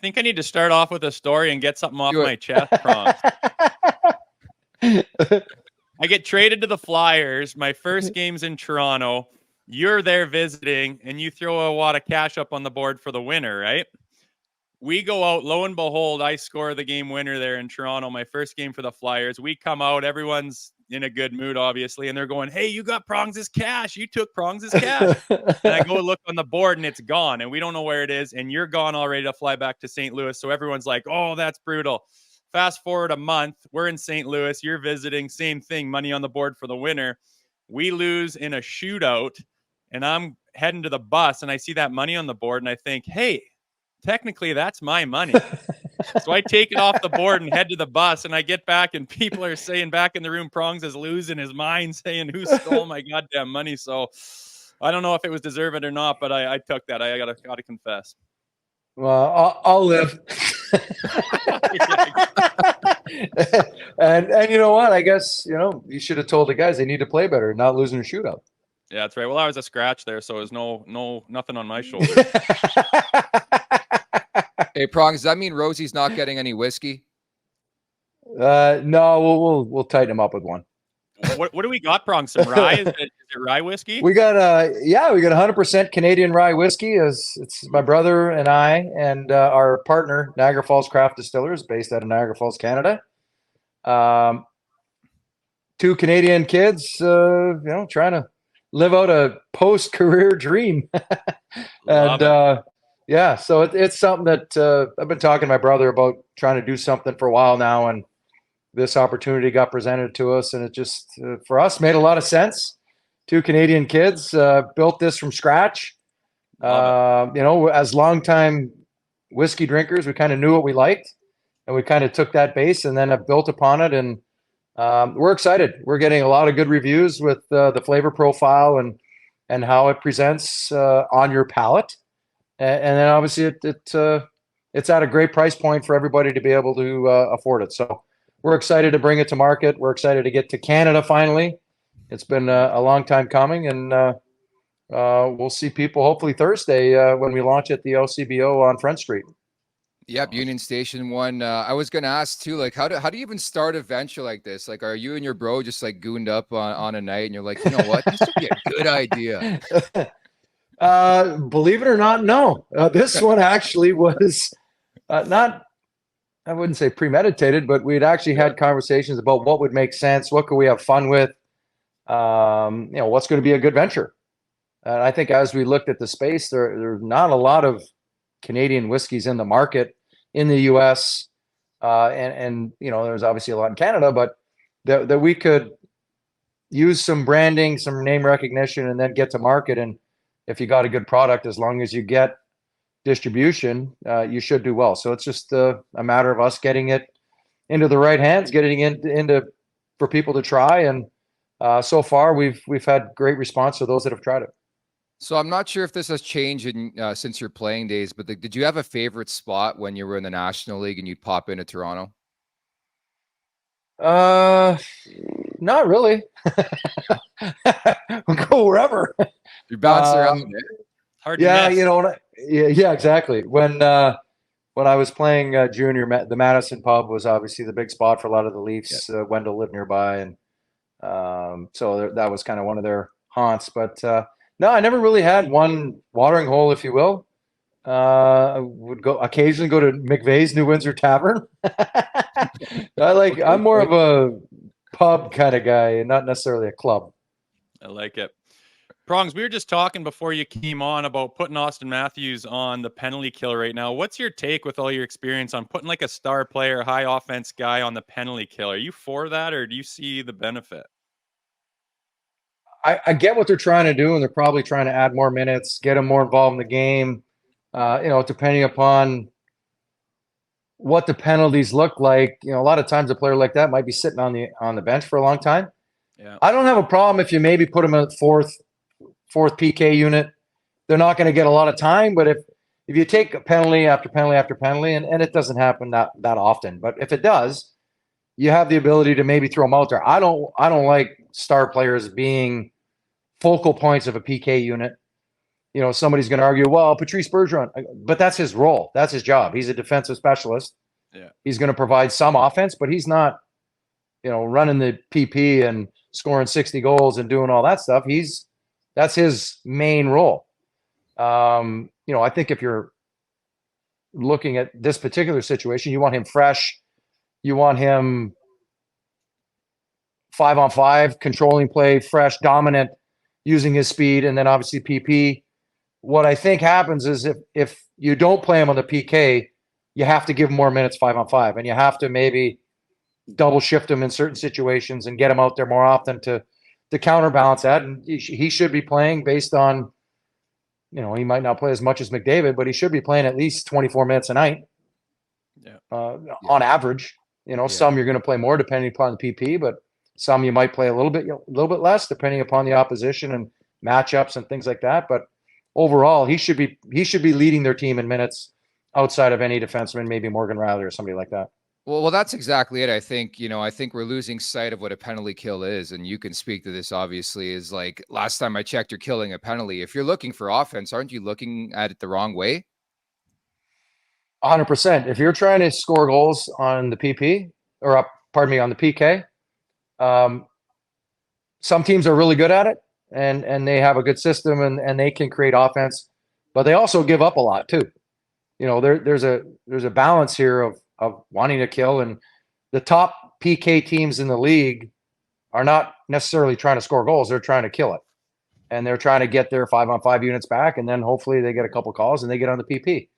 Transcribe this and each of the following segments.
think I need to start off with a story and get something off my chest, Prongs. I get traded to the Flyers. My first game's in Toronto. You're there visiting, and you throw a wad of cash up on the board for the winner, right? We go out, lo and behold, I score the game winner there in Toronto, my first game for the Flyers. We come out, everyone's in a good mood, obviously, and they're going, hey, you got Prongs' cash. You took Prongs' cash. And I go look on the board, and it's gone, and we don't know where it is, and you're gone already to fly back to St. Louis. So everyone's like, oh, that's brutal. Fast forward a month, we're in St. Louis, you're visiting, same thing, money on the board for the winner. We lose in a shootout, and I'm heading to the bus, and I see that money on the board, and I think, hey, technically that's my money. So I take it off the board and head to the bus, and I get back, and people are saying back in the room, Prongs is losing his mind, saying, who stole my goddamn money? So I don't know if it was deserved or not, but I took that. I gotta confess. Well, I'll live. and you know what? I guess, you should have told the guys they need to play better, not losing a shootout. Yeah, that's right. Well, I was a scratch there, so there's nothing on my shoulder. Hey, Prongs, does that mean Rosie's not getting any whiskey? No, we'll tighten him up with one. What do we got, Prongs? Some rye? Is it rye whiskey? We got 100% Canadian rye whiskey. It's my brother and I and our partner, Niagara Falls Craft Distillers, based out of Niagara Falls, Canada. 2 Canadian kids, trying to live out a post-career dream. So it's something that I've been talking to my brother about, trying to do something for a while now, and this opportunity got presented to us, and it just for us made a lot of sense. 2 Canadian kids built this from scratch. As longtime whiskey drinkers, we kind of knew what we liked, and we kind of took that base and then have built upon it. And we're excited. We're getting a lot of good reviews with the flavor profile and how it presents on your palate. And then obviously it's at a great price point for everybody to be able to afford it. So we're excited to bring it to market. We're excited to get to Canada finally. It's been a long time coming, and we'll see people hopefully Thursday when we launch at the LCBO on Front Street. Yep, Union Station 1. I was going to ask too, like, how do you even start a venture like this? Like, are you and your bro just like gooned up on a night, and you're like, you know what, this would be a good idea? Believe it or not, no. This one actually was not, I wouldn't say premeditated, but we'd actually had conversations about what would make sense, what could we have fun with, what's going to be a good venture. And I think as we looked at the space, there's not a lot of Canadian whiskeys in the market in the US, and there's obviously a lot in Canada, but that we could use some branding, some name recognition, and then get to market. And if you got a good product, as long as you get distribution, you should do well. So it's just a matter of us getting it into the right hands, getting it into for people to try. And so far we've had great response to those that have tried it. So I'm not sure if this has changed since your playing days, but did you have a favorite spot when you were in the National League and you'd pop into Toronto? Not really. We'll go wherever. You bounce around. Hard to miss. Yeah, exactly. When I was playing junior, the Madison pub was obviously the big spot for a lot of the Leafs. Yeah. Wendell lived nearby, and so that was kind of one of their haunts. But no, I never really had one watering hole, if you will. I would occasionally go to McVeigh's New Windsor Tavern. I'm more of a pub kind of guy and not necessarily a club. I like it. Prongs, we were just talking before you came on about putting Auston Matthews on the penalty kill right now. What's your take with all your experience on putting like a star player, high offense guy on the penalty kill? Are you for that, or do you see the benefit? I get what they're trying to do, and they're probably trying to add more minutes, get them more involved in the game. Depending upon what the penalties look like, a lot of times a player like that might be sitting on the bench for a long time. Yeah. I don't have a problem if you maybe put them at fourth PK unit. They're not going to get a lot of time, but if you take a penalty after penalty after penalty, and it doesn't happen that often, but if it does, you have the ability to maybe throw them out there. I don't like star players being focal points of a PK unit. somebody's going to argue, well, Patrice Bergeron, but that's his role. That's his job. He's a defensive specialist. Yeah. He's going to provide some offense, but he's not, running the PP and scoring 60 goals and doing all that stuff. That's his main role. I think if you're looking at this particular situation, you want him fresh. You want him 5-on-5, controlling play, fresh, dominant, using his speed, and then obviously PP. What I think happens is if you don't play him on the PK, you have to give him more minutes 5-on-5, and you have to maybe double shift him in certain situations and get him out there more often to counterbalance that. And he should be playing based on, he might not play as much as McDavid, but he should be playing at least 24 minutes a night. Yeah. On average. Some you're going to play more depending upon the PP, but some you might play a little bit less depending upon the opposition and matchups and things like that. But overall, he should be leading their team in minutes outside of any defenseman, maybe Morgan Riley or somebody like that. Well, that's exactly it. I think we're losing sight of what a penalty kill is. And you can speak to this, obviously, is like last time I checked, you're killing a penalty. If you're looking for offense, aren't you looking at it the wrong way? 100%. If you're trying to score goals on the PP or on the PK, some teams are really good at it and they have a good system and they can create offense, but they also give up a lot too. There's a balance here of wanting to kill, and the top PK teams in the league are not necessarily trying to score goals. They're trying to kill it, and they're trying to get their 5-on-5 units back. And then hopefully they get a couple calls and they get on the PP.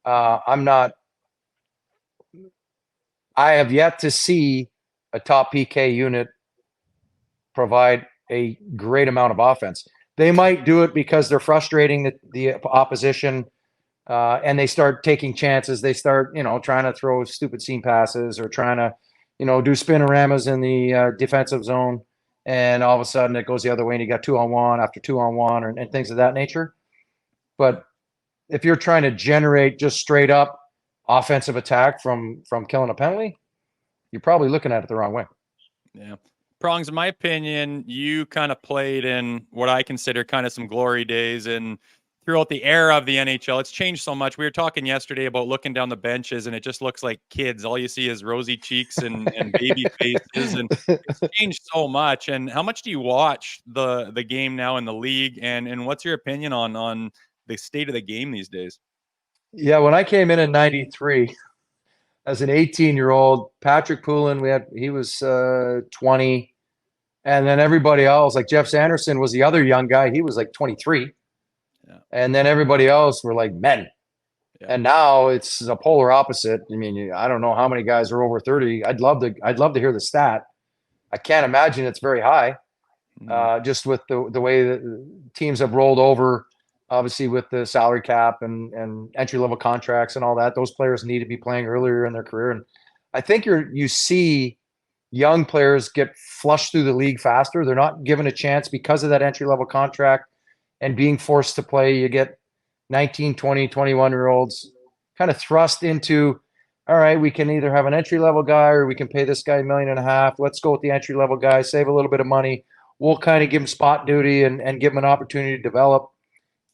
I have yet to see a top PK unit provide a great amount of offense. They might do it because they're frustrating the opposition, and they start taking chances. They start, trying to throw stupid seam passes or trying to, do spinoramas in the defensive zone. And all of a sudden it goes the other way and you got 2-on-1 after 2-on-1 and things of that nature. But if you're trying to generate just straight up offensive attack from killing a penalty, you're probably looking at it the wrong way. Yeah. Prongs, in my opinion, you kind of played in what I consider kind of some glory days and throughout the era of the NHL. It's changed so much. We were talking yesterday about looking down the benches and it just looks like kids. All you see is rosy cheeks and baby faces, and it's changed so much. And how much do you watch the game now in the league, and what's your opinion on the state of the game these days? Yeah, when I came in 93 as an 18-year-old, Patrick Poulin, he was 20, and then everybody else, like Jeff Sanderson was the other young guy. He was like 23. Yeah. And then everybody else were like men. Yeah. And now it's a polar opposite. I mean, I don't know how many guys are over 30. I'd love to hear the stat. I can't imagine it's very high. Just with the way that teams have rolled over, obviously with the salary cap and entry-level contracts and all that. Those players need to be playing earlier in their career. And I think you see young players get flushed through the league faster. They're not given a chance because of that entry-level contract and being forced to play. You get 19, 20, 21-year-olds kind of thrust into, all right, we can either have an entry-level guy or we can pay this guy $1.5 million. Let's go with the entry-level guy, save a little bit of money. We'll kind of give him spot duty and give him an opportunity to develop,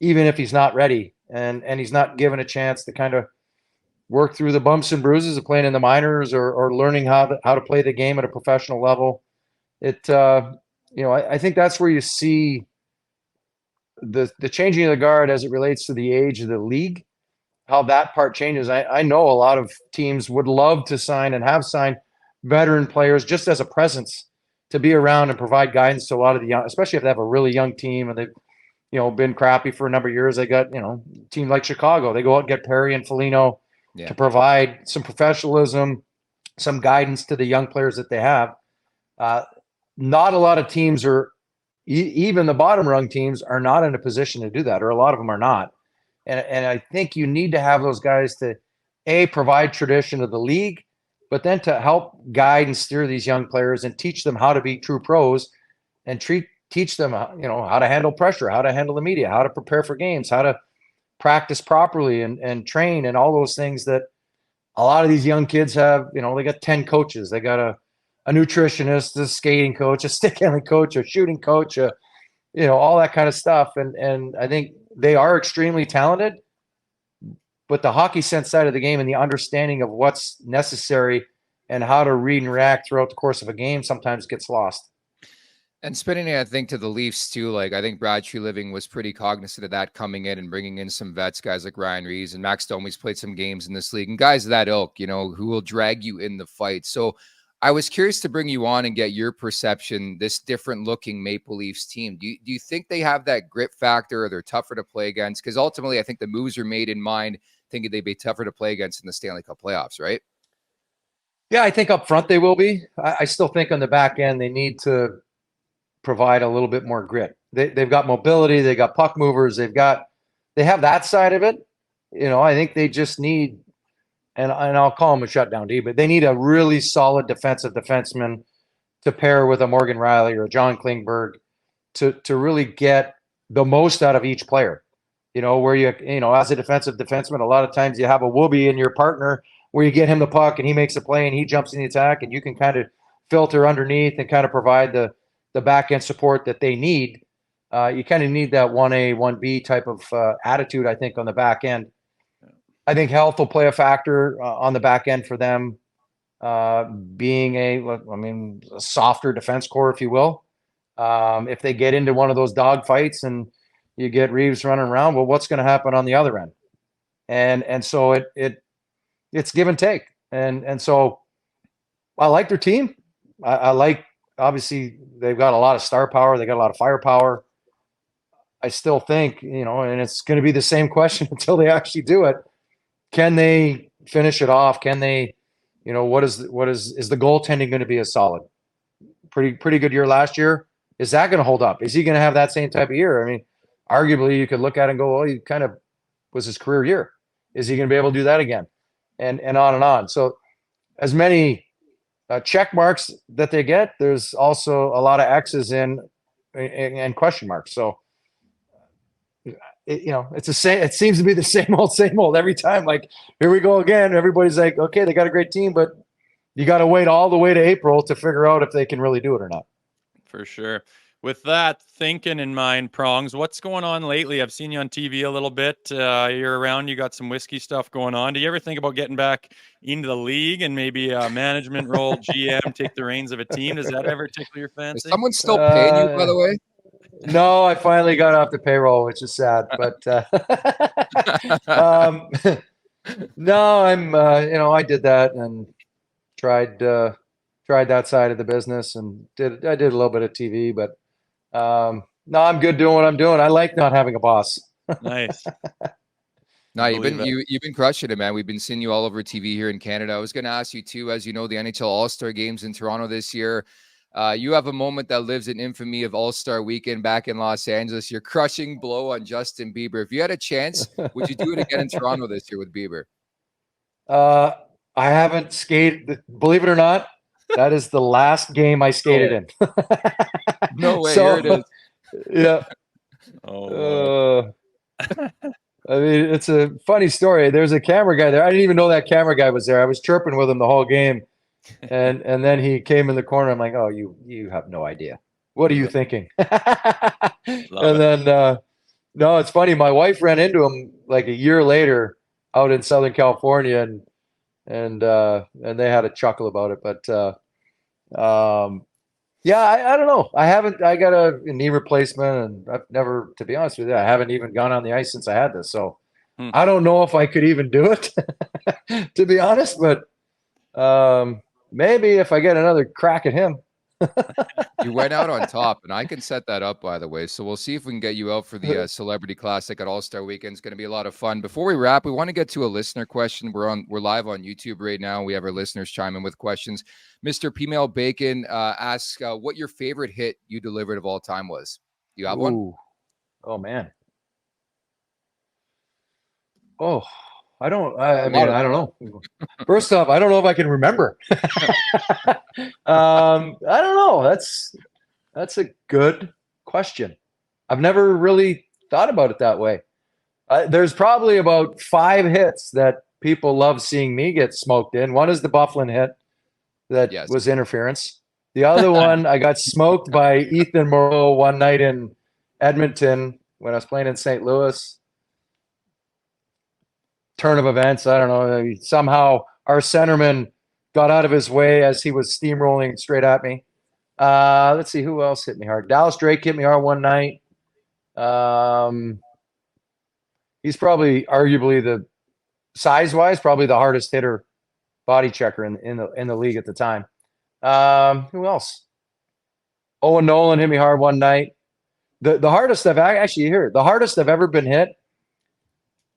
even if he's not ready and he's not given a chance to kind of work through the bumps and bruises of playing in the minors or learning how to play the game at a professional level. I think that's where you see the changing of the guard as it relates to the age of the league, how that part changes. I know a lot of teams would love to sign and have signed veteran players just as a presence to be around and provide guidance to a lot of the young, especially if they have a really young team and they've been crappy for a number of years. They got, a team like Chicago, they go out and get Perry and Foligno to provide some professionalism, some guidance to the young players that they have. Not a lot of teams even the bottom rung teams are not in a position to do that, or a lot of them are not. And I think you need to have those guys to provide tradition of the league, but then to help guide and steer these young players and teach them how to be true pros and teach them, how to handle pressure, how to handle the media, how to prepare for games, how to practice properly and train, and all those things that a lot of these young kids have. They got 10 coaches. They got a nutritionist, a skating coach, a stick handling coach, a shooting coach, all that kind of stuff. And I think they are extremely talented, but the hockey sense side of the game and the understanding of what's necessary and how to read and react throughout the course of a game sometimes gets lost. And spinning it, I think, to the Leafs too. Like, I think Brad Treliving was pretty cognizant of that, coming in and bringing in some vets, guys like Ryan Reeves and Max Domi's played some games in this league, and guys of that ilk, you know, who will drag you in the fight. So I was curious to bring you on and get your perception, this different looking Maple Leafs team. Do you think they have that grit factor, or they're tougher to play against? Because ultimately, I think the moves are made in mind, thinking they'd be tougher to play against in the Stanley Cup playoffs, right? Yeah, I think up front they will be. I still think on the back end they need to provide a little bit more grit. They've got mobility, they got puck movers, they have that side of it. You know, I think they just need, and I'll call them a shutdown D, but they need a really solid defensive defenseman to pair with a Morgan Riley or a John Klingberg to really get the most out of each player. You know, where you know, as a defensive defenseman, a lot of times you have a whoopee in your partner where you get him the puck and he makes a play and he jumps in the attack, and you can kind of filter underneath and kind of provide the back end support that they need. You kind of need that 1A, 1B type of attitude, I think, on the back end. I think health will play a factor on the back end for them, being a softer defense core, if you will. If they get into one of those dog fights and you get Reeves running around, well, what's going to happen on the other end? And so it's give and take. And so I like their team. I like, obviously, they've got a lot of star power. They got a lot of firepower. I still think, you know, and it's going to be the same question until they actually do it. Can they finish it off? Can they, you know, is the goaltending going to be as solid? Pretty good year last year. Is that going to hold up? Is he going to have that same type of year? I mean, arguably you could look at it and go, well, he kind of was his career year. Is he going to be able to do that again? And on and on. So as many check marks that they get, there's also a lot of X's and question marks. So, it's the same. It seems to be the same old every time. Like, here we go again. Everybody's like, okay, they got a great team, but you got to wait all the way to April to figure out if they can really do it or not. For sure. With that thinking in mind, Prongs, what's going on lately? I've seen you on TV a little bit. You're around. You got some whiskey stuff going on. Do you ever think about getting back into the league and maybe a management role, GM, take the reins of a team? Does that ever tickle your fancy? Is someone still paying you, by the way? No, I finally got off the payroll, which is sad. But no, I'm. I did that and tried that side of the business, and I did a little bit of TV, but no, I'm good doing what I'm doing. I like not having a boss. Nice. No, you've been crushing it, man. We've been seeing you all over TV here in Canada. I was going to ask you too, as you know, the NHL All-Star Games in Toronto this year. You have a moment that lives in infamy of All-Star Weekend back in Los Angeles. Your crushing blow on Justin Bieber. If you had a chance, would you do it again in Toronto this year with Bieber? I haven't skated. Believe it or not, that is the last game I skated in. No way. Here it is. Yeah. I mean, it's a funny story. There's a camera guy there. I didn't even know that camera guy was there. I was chirping with him the whole game. And then he came in the corner. I'm like, oh, you have no idea. What are you thinking? Then no, it's funny. My wife ran into him like a year later out in Southern California, and they had a chuckle about it. But yeah, I don't know. I got a knee replacement, and I've never, to be honest with you, I haven't even gone on the ice since I had this. So I don't know if I could even do it, to be honest. But maybe if I get another crack at him. You went out on top, and I can set that up, by the way. So we'll see if we can get you out for the Celebrity Classic at All-Star Weekend. It's going to be a lot of fun. Before we wrap, we want to get to a listener question. We're live on YouTube right now. We have our listeners chime in with questions. Mr. P-Mail Bacon asks what your favorite hit you delivered of all time was. You have one? Oh, man. Oh, I don't know. First off, I don't know if I can remember. I don't know. That's a good question. I've never really thought about it that way. There's probably about 5 hits that people love seeing me get smoked in. One is the Bufflin hit that was interference. The other one, I got smoked by Ethan Moreau one night in Edmonton when I was playing in St. Louis. Turn of events, I don't know. Somehow our centerman got out of his way as he was steamrolling straight at me. Let's see who else hit me hard. Dallas Drake hit me hard one night. He's probably arguably the size-wise probably the hardest hitter, body checker in the league at the time. Who else? Owen Nolan hit me hard one night. The hardest I've actually the hardest I've ever been hit,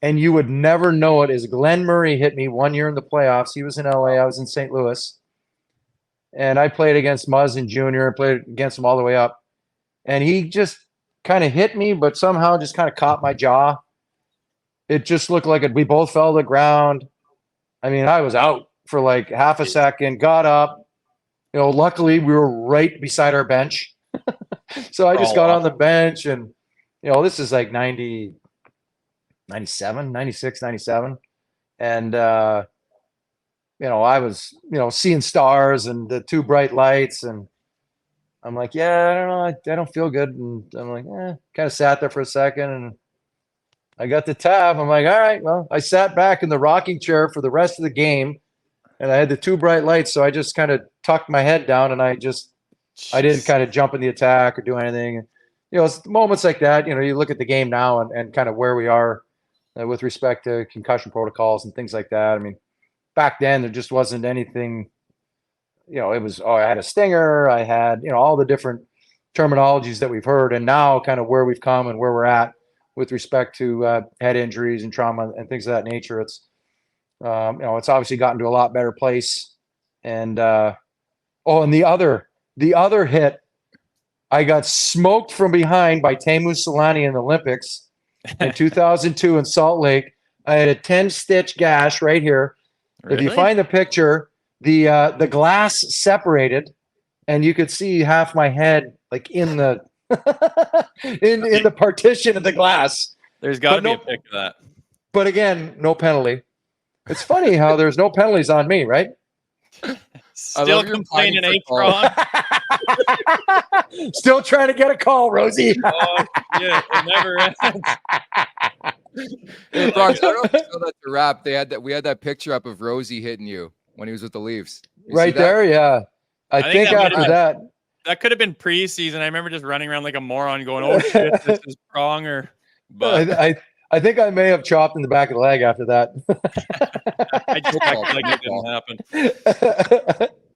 and you would never know it, is Glenn Murray hit me one year in the playoffs. He was in LA, I was in St. Louis. And I played against Muzz in junior and played against him all the way up. And he just kind of hit me, but somehow just kind of caught my jaw. It just looked like we both fell to the ground. I mean, I was out for like half a second, got up. You know, luckily we were right beside our bench. So I just got on the bench, and, you know, this is like 96, 97. And, you know, I was, you know, seeing stars and the two bright lights, and I'm like, yeah, I don't know. I don't feel good. And I'm like, kind of sat there for a second, and I got the tap. I'm like, all right, well, I sat back in the rocking chair for the rest of the game, and I had the two bright lights. So I just kind of tucked my head down, and I didn't kind of jump in the attack or do anything. And, you know, it's moments like that. You know, you look at the game now and kind of where we are with respect to concussion protocols and things like that. I mean, back then there just wasn't anything, you know, it was, I had a stinger, I had, you know, all the different terminologies that we've heard, and now kind of where we've come and where we're at with respect to head injuries and trauma and things of that nature. It's, you know, it's obviously gotten to a lot better place. And, and the other hit, I got smoked from behind by Teemu Selanne in the Olympics in 2002 in Salt Lake. I had a 10-stitch gash right here. Really? If you find the picture, the glass separated, and you could see half my head like in the in the partition of the glass. There's got to be a pic of that. But again, no penalty. It's funny how there's no penalties on me, right? Still complaining, Prong. Still trying to get a call, Rosie. Oh, yeah, it never ends. Hey, Bronx, I don't know if you saw that to wrap. We had that picture up of Rosie hitting you when he was with the Leafs. Right there, yeah. I think after that. That could have been preseason. I remember just running around like a moron going, oh shit, this is Pronger. But I think I may have chopped in the back of the leg after that. I just acted like it didn't happen.